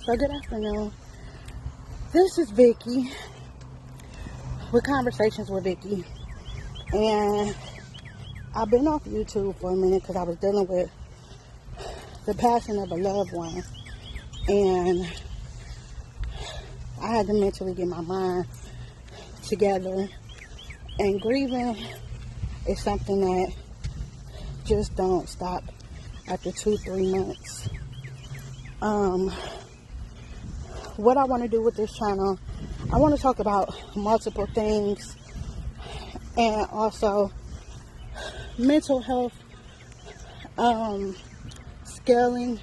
So good afternoon. This is Vicky with Conversations with Vicky, and I've been off YouTube for a minute because I was dealing with the passing of a loved one, and I had to mentally get my mind together. And grieving is something that just don't stop after 2-3 months. What I want to do with this channel, I want to talk about multiple things, and also mental health, scaling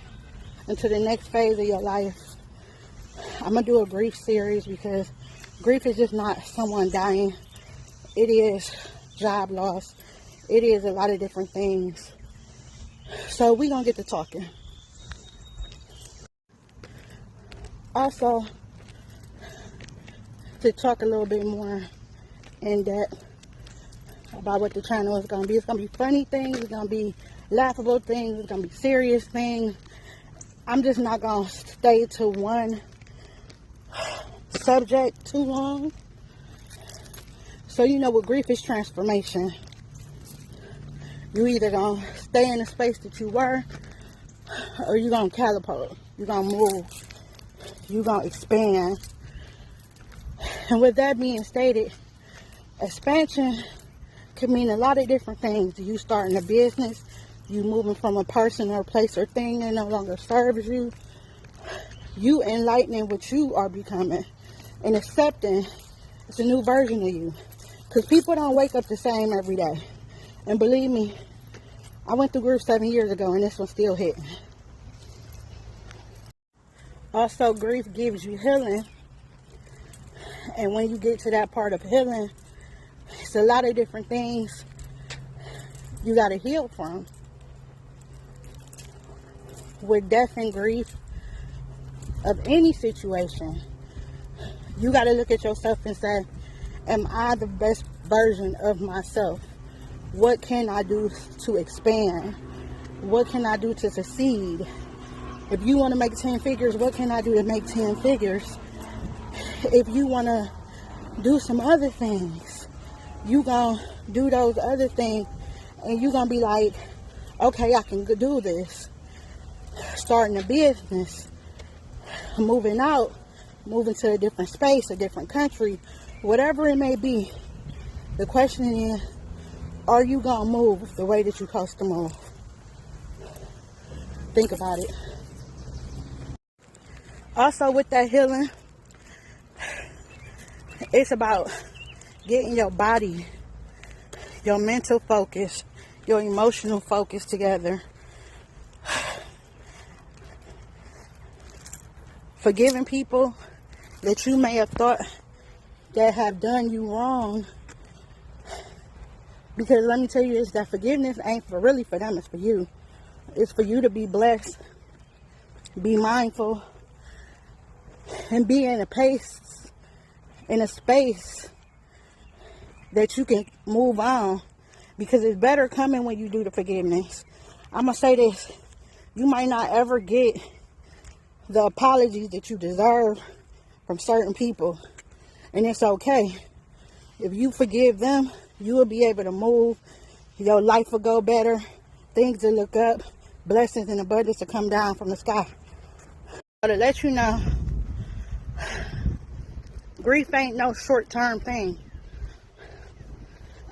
into the next phase of your life. I'm going to do a grief series because grief is just not someone dying. It is job loss. It is a lot of different things. So we're going to get to talking. Also, to talk a little bit more in depth about what the channel is going to be. It's going to be funny things. It's going to be laughable things. It's going to be serious things. I'm just not going to stay to one subject too long. So you know what grief is transformation. You either going to stay in the space that you were, or you're going to catapult. You're going to move. You're going to expand. And with that being stated, expansion could mean a lot of different things. You starting a business, you moving from a person or place or thing that no longer serves you, you enlightening what you are becoming, and accepting it's a new version of you. Because people don't wake up the same every day. And believe me, I went through grief 7 years ago, and this one's still hitting. Also, grief gives you healing. And when you get to that part of healing, it's a lot of different things you got to heal from. With death and grief of any situation, you got to look at yourself and say, am I the best version of myself? What can I do to expand? What can I do to succeed? If you want to make 10 figures, what can I do to make 10 figures? If you want to do some other things, you gonna do those other things, and you gonna be like, okay, I can do this. Starting a business, moving out, moving to a different space, a different country, whatever it may be. The question is, are you gonna move the way that you're supposed to move? Think about it. Also, with that healing, it's about getting your body, your mental focus, your emotional focus together. Forgiving people that you may have thought that have done you wrong. Because let me tell you this, that forgiveness ain't really for them, it's for you. It's for you to be blessed, be mindful, and be in a space that you can move on. Because it's better coming when you do the forgiveness. I'm going to say this, you might not ever get the apologies that you deserve from certain people, and it's okay. If you forgive them, you will be able to move. Your life will go better. Things will look up. Blessings and abundance will come down from the sky. But to let you know, grief ain't no short-term thing.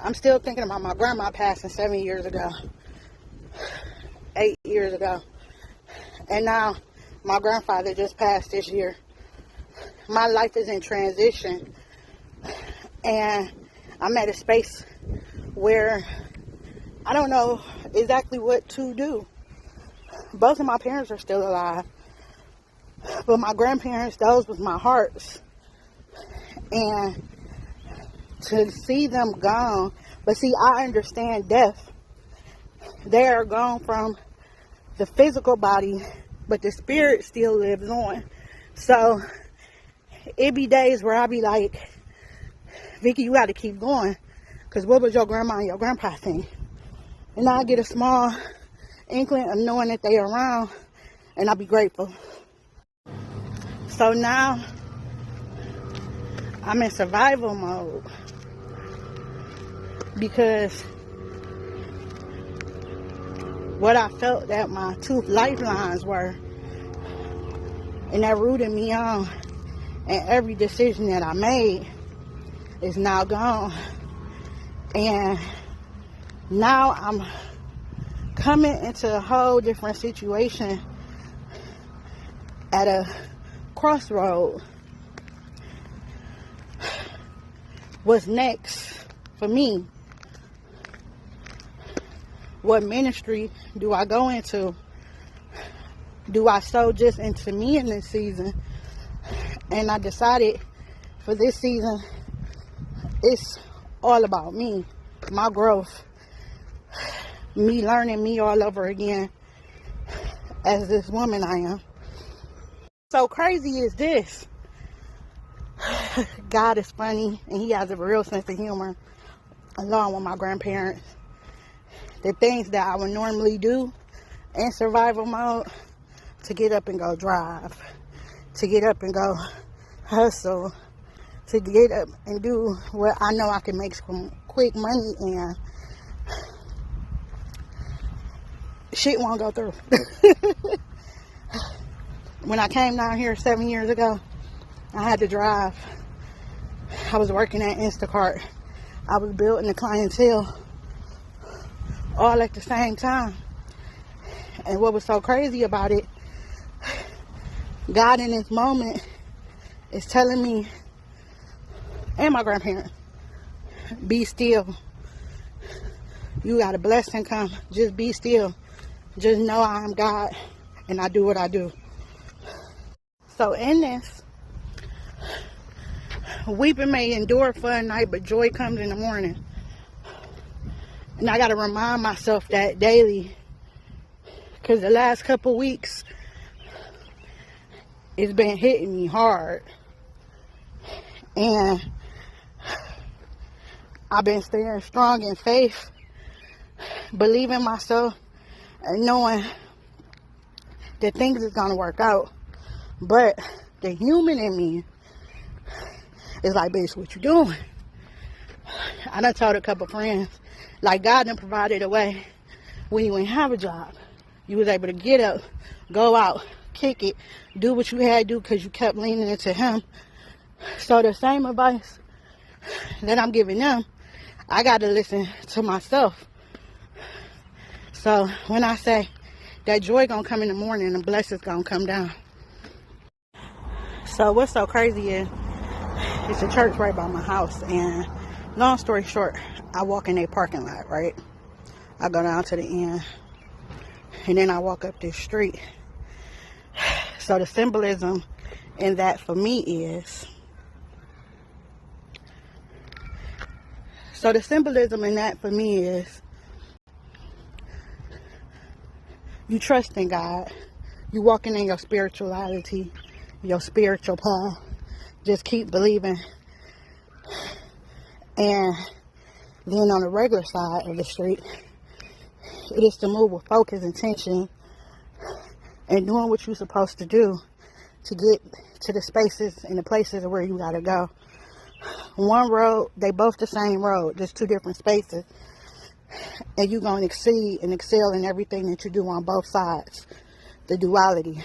I'm still thinking about my grandma passing 7 years ago. 8 years ago. And now, my grandfather just passed this year. My life is in transition. And I'm at a space where I don't know exactly what to do. Both of my parents are still alive. But my grandparents, those was my hearts. And to see them gone. But see, I understand death. They are gone from the physical body, but the spirit still lives on. So it be days where I be like, Vicky, you got to keep going. Because what was your grandma and your grandpa think? And I get a small inkling of knowing that they are around, and I'll be grateful. So now I'm in survival mode because what I felt that my two lifelines were, and that rooted me on, and every decision that I made is now gone. And now I'm coming into a whole different situation at a crossroad. What's next for me? What ministry do I go into? Do I sow just into me in this season? And I decided for this season, it's all about me, my growth, me learning me all over again as this woman I am. So crazy is this. God is funny, and he has a real sense of humor, along with my grandparents. The things that I would normally do in survival mode, to get up and go drive, to get up and go hustle, to get up and do what I know I can make some quick money, and shit won't go through. When I came down here 7 years ago, I had to drive. I was working at Instacart. I was building the clientele all at the same time. And what was so crazy about it, God in this moment is telling me, and my grandparents, be still. You got a blessing come. Just be still. Just know I am God and I do what I do. So in this, weeping may endure for a night, but joy comes in the morning. And I got to remind myself that daily, because the last couple weeks, it's been hitting me hard. And I've been staying strong in faith, believing myself, and knowing that things is going to work out. But the human in me is like, bitch, what you doing? I done told a couple friends, like, God done provided a way when you ain't have a job. You was able to get up, go out, kick it, do what you had to do because you kept leaning into him. So the same advice that I'm giving them, I got to listen to myself. So when I say that joy gonna come in the morning and blessings gonna come down. So what's so crazy is, it's a church right by my house, and long story short, I walk in a parking lot, right? I go down to the end, and then I walk up this street. So the symbolism in that for me is, you trust in God. You walking in your spirituality, your spiritual path. Just keep believing. And then on the regular side of the street, it is to move with focus, intention, and doing what you're supposed to do to get to the spaces and the places where you gotta go. One road, they both the same road, just two different spaces. And you're gonna exceed and excel in everything that you do on both sides. The duality.